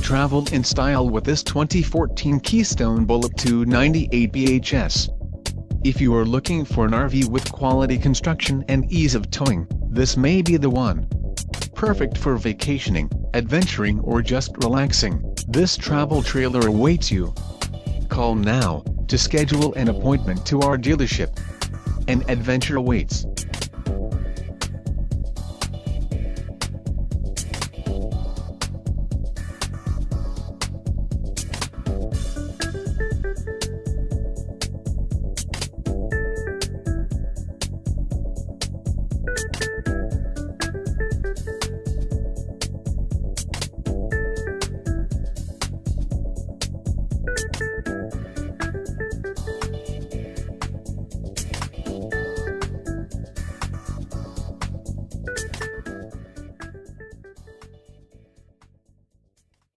Travel in style with this 2014 Keystone Bullet 298 BHS. If you are looking for an RV with quality construction and ease of towing, this may be the one. Perfect for vacationing, adventuring or just relaxing, this travel trailer awaits you. Call now to schedule an appointment to our dealership. An adventure awaits.